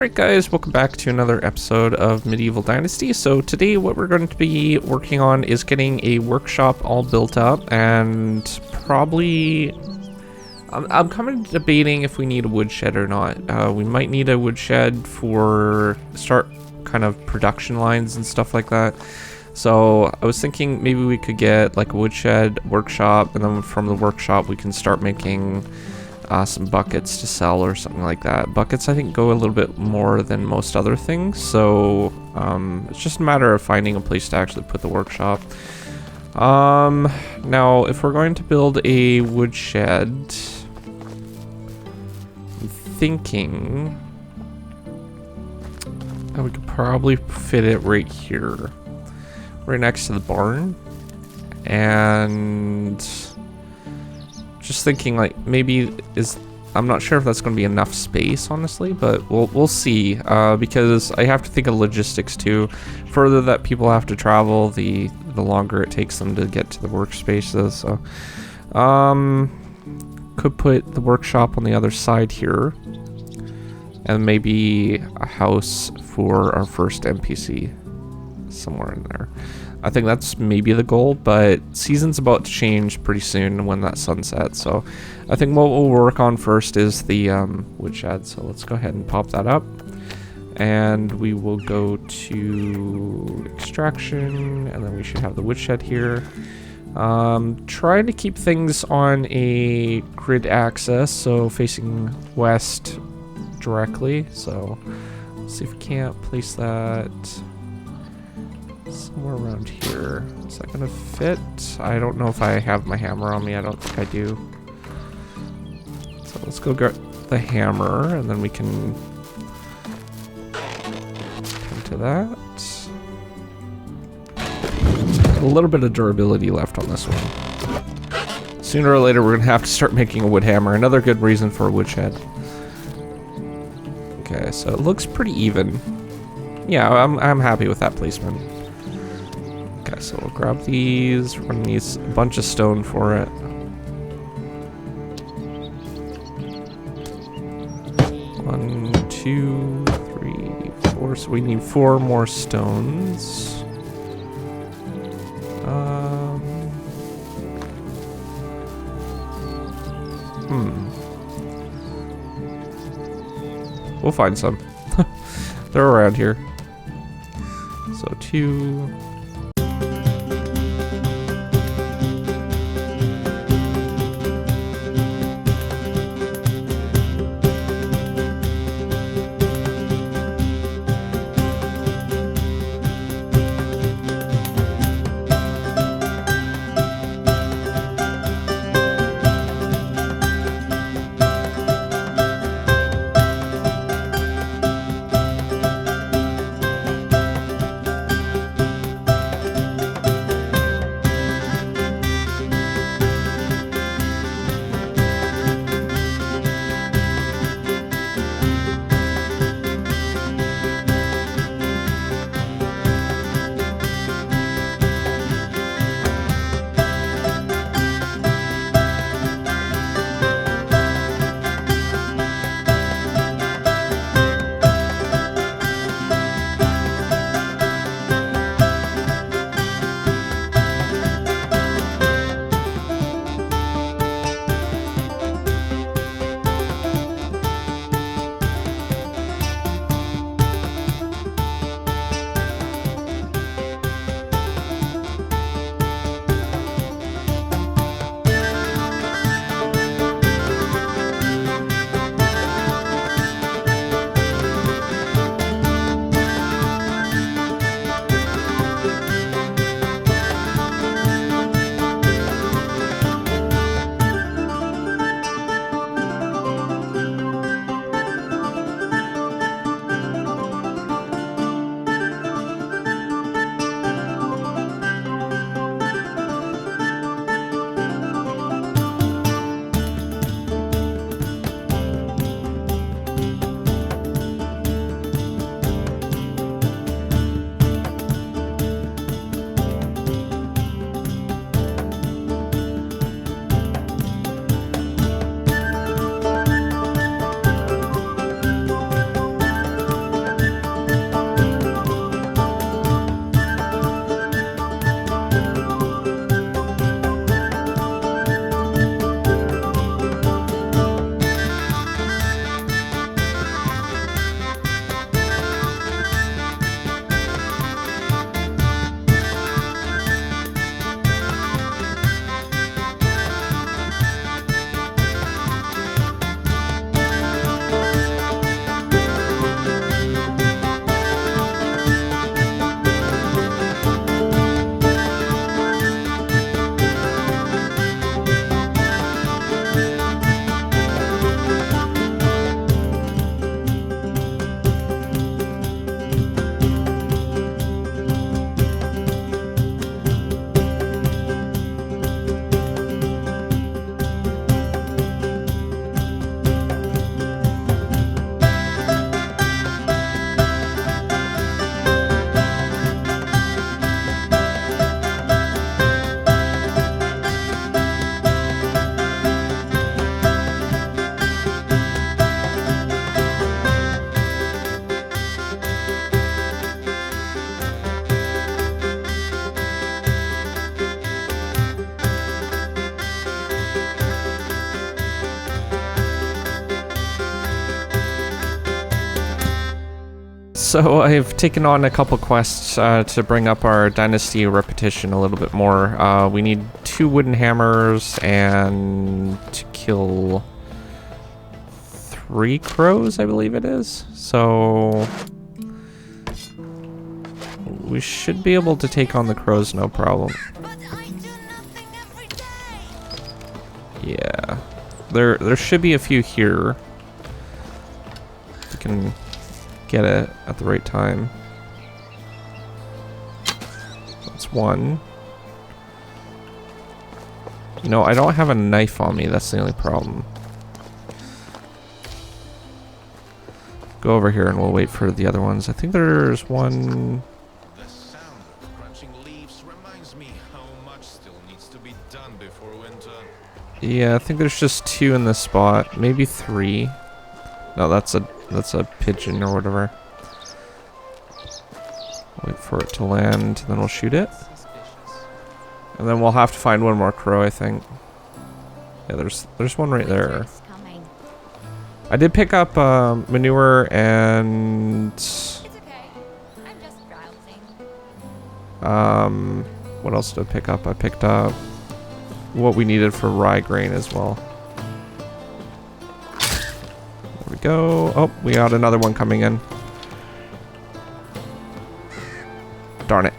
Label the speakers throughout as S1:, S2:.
S1: Alright guys, welcome back to another episode of Medieval Dynasty. So today what we're going to be working on is getting a workshop all built up, and probably I'm kind of debating if we need a woodshed or not. We might need a woodshed for start kind of production lines and stuff like that. So I was thinking maybe we could get like a woodshed workshop, and then from the workshop we can start making some buckets to sell or something like that. Buckets I think go a little bit more than most other things, so it's just a matter of finding a place to actually put the workshop. Now if we're going to build a woodshed, I'm thinking that we could probably fit it right here, right next to the barn. And just thinking like maybe I'm not sure if that's going to be enough space, honestly, but we'll see, because I have to think of logistics too. Further that people have to travel, the longer it takes them to get to the workspaces. So could put the workshop on the other side here, and maybe a house for our first NPC somewhere in there. I think that's maybe the goal, but season's about to change pretty soon when that sun sets. So I think what we'll work on first is the woodshed. So let's go ahead and pop that up, and we will go to extraction, and then we should have the woodshed here. Trying to keep things on a grid axis, so facing west directly. So let's see if we can't place that somewhere around here. Is that gonna fit? I don't know if I have my hammer on me. I don't think I do. So let's go get the hammer, and then we can come to that. A little bit of durability left on this one. Sooner or later we're gonna have to start making a wood hammer. Another good reason for a woodshed. Okay, so it looks pretty even. Yeah, I'm happy with that placement. Okay, so we'll grab these. We're gonna need a bunch of stone for it. One, two, three, four. So we need 4 more stones. We'll find some. They're around here. So 2. So I've taken on a couple quests to bring up our dynasty repetition a little bit more. We need 2 wooden hammers and to kill 3 crows, I believe it is. So we should be able to take on the crows, no problem. Yeah, there should be a few here. We can get it at the right time. That's 1. You know, I don't have a knife on me. That's the only problem. Go over here and we'll wait for the other ones. I think there's 1.
S2: The sound of crunching leaves reminds me how much still needs to be done before winter.
S1: Yeah, I think there's just 2 in this spot. Maybe 3. No, that's a pigeon or whatever. Wait for it to land, then we'll shoot it. And then we'll have to find 1 more crow, I think. Yeah, there's 1 right there. I did pick up manure and
S3: It's okay. I'm just browsing.
S1: what else did I pick up? I picked up what we needed for rye grain as well. There we go. Oh, we got another one coming in. Darn it.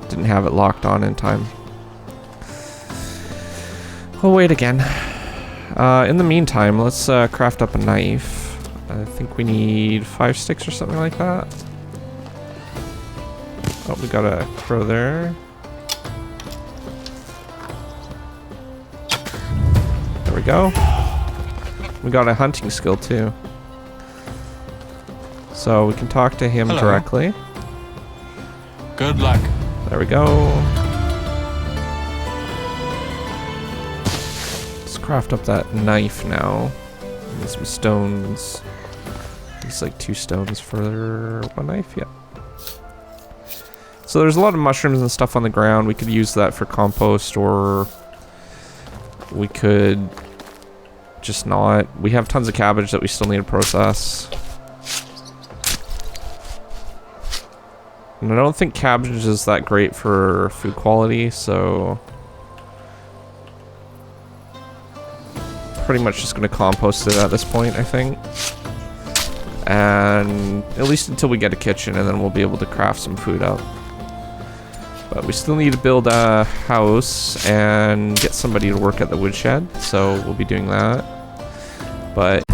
S1: Didn't have it locked on in time. We'll wait again. In the meantime, let's craft up a knife. I think we need 5 sticks or something like that. Oh, we got a crow there. There we go. We got a hunting skill too. So we can talk to him directly.
S4: Good luck.
S1: There we go. Let's craft up that knife now. And some stones. It's like 2 stones for 1 knife, yeah. So there's a lot of mushrooms and stuff on the ground. We could use that for compost, or we could just not. We have tons of cabbage that we still need to process. And I don't think cabbage is that great for food quality, so pretty much just gonna compost it at this point, I think. And at least until we get a kitchen, and then we'll be able to craft some food up. But we still need to build a house and get somebody to work at the woodshed, so we'll be doing that. But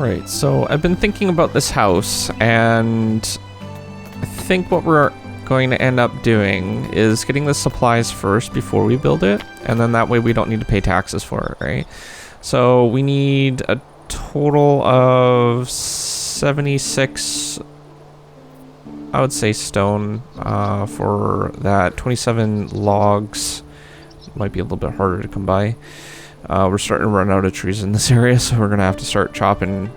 S1: Alright, so I've been thinking about this house, and I think what we're going to end up doing is getting the supplies first before we build it, and then that way we don't need to pay taxes for it, right? So we need a total of 76, I would say, stone for that. 27 logs. Might be a little bit harder to come by. We're starting to run out of trees in this area, so we're going to have to start chopping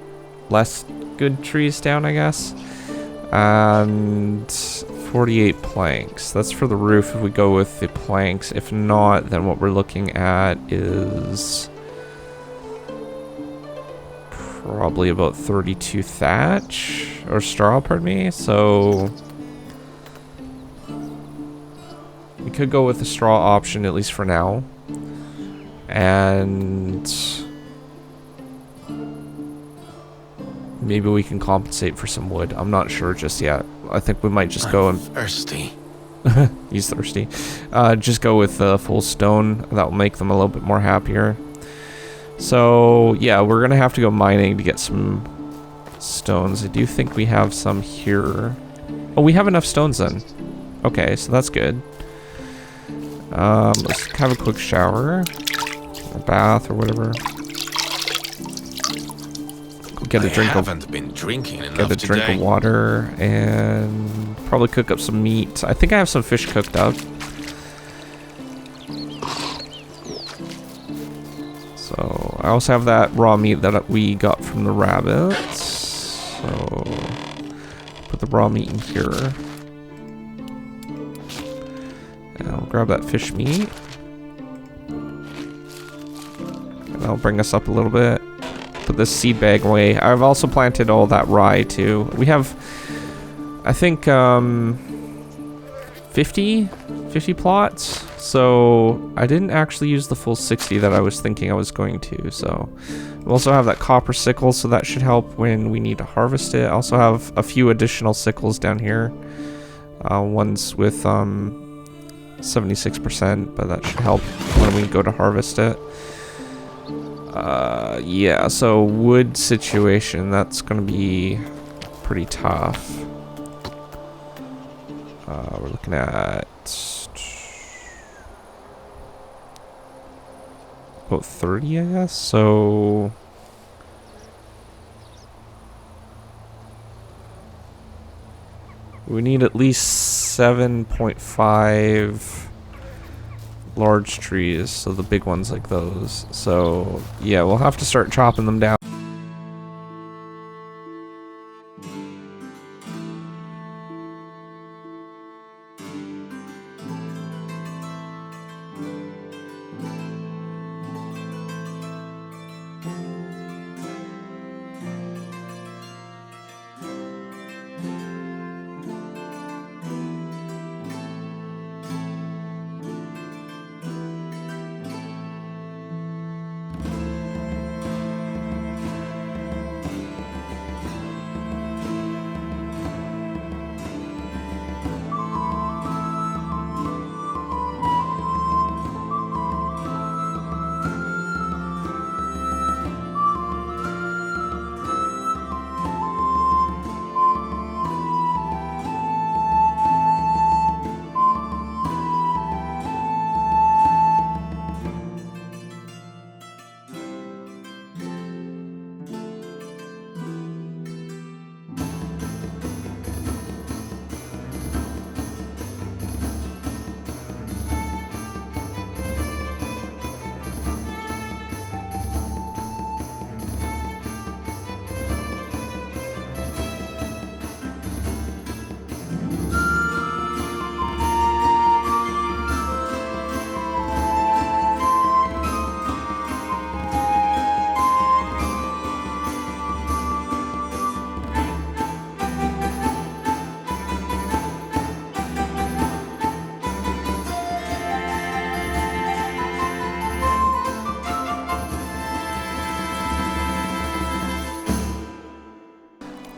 S1: less good trees down, I guess. And 48 planks. That's for the roof if we go with the planks. If not, then what we're looking at is probably about 32 thatch or straw, pardon me. So we could go with the straw option, at least for now. And maybe we can compensate for some wood. I'm not sure just yet. I think we might just go and
S2: thirsty.
S1: he's thirsty. Just go with the full stone. That will make them a little bit more happier. So yeah, we're gonna have to go mining to get some stones. I do think we have some here. Oh, we have enough stones then. Okay, so that's good. Let's have a quick shower. A bath or whatever. Go get a drink of water and probably cook up some meat. I think I have some fish cooked up. So I also have that raw meat that we got from the rabbits. So put the raw meat in here. And I'll grab that fish meat. That'll bring us up a little bit. Put this seed bag away. I've also planted all that rye too. We have, I think, 50 plots. So I didn't actually use the full 60 that I was thinking I was going to. So we also have that copper sickle, so that should help when we need to harvest it. I also have a few additional sickles down here. One's with 76%, but that should help when we go to harvest it. Yeah, so wood situation, that's gonna be pretty tough. We're looking at about 30, I guess. So we need at least 7.5 large trees, so the big ones like those. So yeah, we'll have to start chopping them down.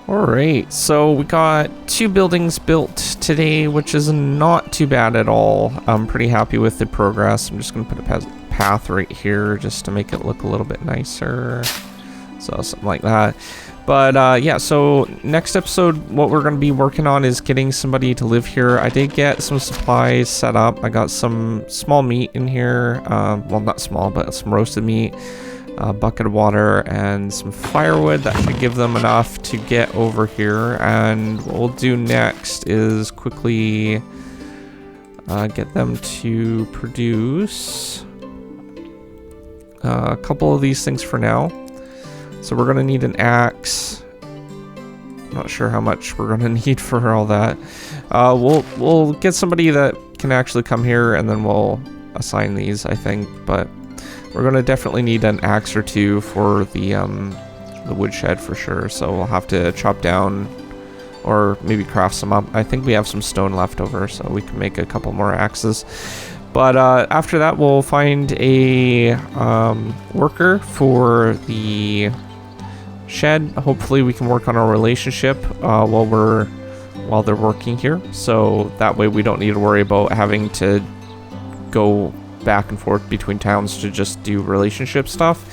S1: Alright, so we got 2 buildings built today, which is not too bad at all. I'm pretty happy with the progress. I'm just going to put a path right here just to make it look a little bit nicer. So something like that. But yeah, so next episode, what we're going to be working on is getting somebody to live here. I did get some supplies set up. I got some small meat in here. Well, not small, but some roasted meat, a bucket of water, and some firewood. That should give them enough to get over here. And what we'll do next is quickly get them to produce a couple of these things for now. So we're gonna need an axe. I'm not sure how much we're gonna need for all that. We'll get somebody that can actually come here, and then we'll assign these, I think. But we're gonna definitely need an axe or two for the woodshed for sure. So we'll have to chop down, or maybe craft some up. I think we have some stone left over, so we can make a couple more axes. But after that, we'll find a worker for the shed. Hopefully we can work on our relationship while they're working here, so that way we don't need to worry about having to go back and forth between towns to just do relationship stuff.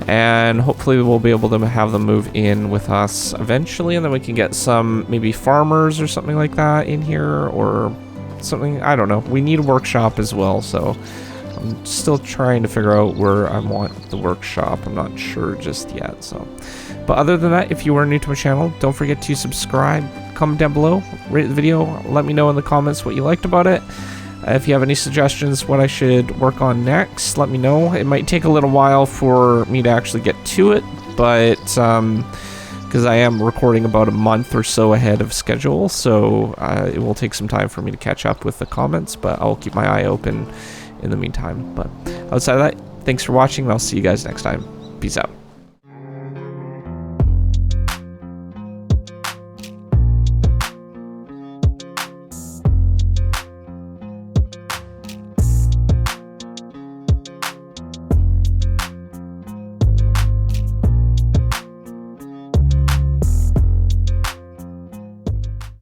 S1: And hopefully we'll be able to have them move in with us eventually, and then we can get some maybe farmers or something like that in here, or something. I don't know. We need a workshop as well, so I'm still trying to figure out where I want the workshop. I'm not sure just yet. So, but other than that, if you are new to my channel, don't forget to subscribe, comment down below, rate the video, let me know in the comments what you liked about it. If you have any suggestions what I should work on next, let me know. It might take a little while for me to actually get to it, but because I am recording about a month or so ahead of schedule, so it will take some time for me to catch up with the comments, but I'll keep my eye open in the meantime. But outside of that, thanks for watching, and I'll see you guys next time. Peace out.